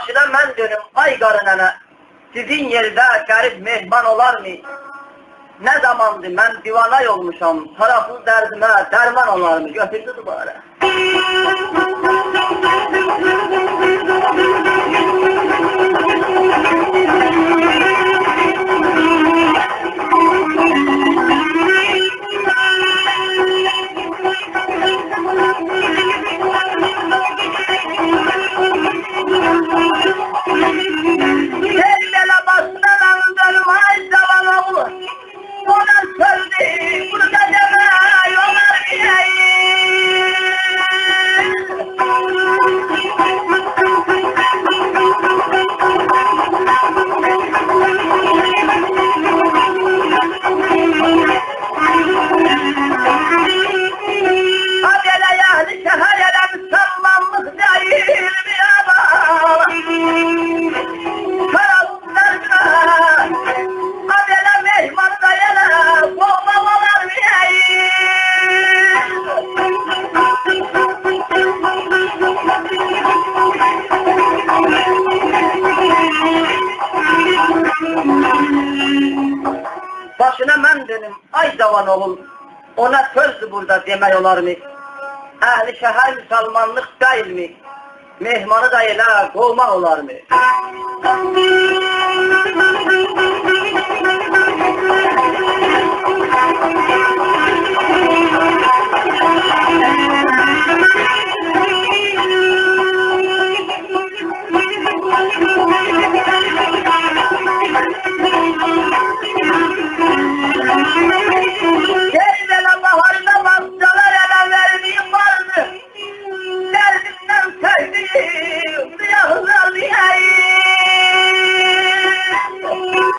Başına mən dönüm ay qarı nənə, sizin yerdə şərif mehman olar mı? Ne zamandı mən divanay olmuşam, tarafsız dərdimə dərman olar mı? Götürdü duvara. Başına mən dönüm, ay cavan oğul, ona sözdü burada demək olar mı? Əhli şəhər müsəlmanlıq deyil mi? Mehmanı da elə qovmaq olar mı?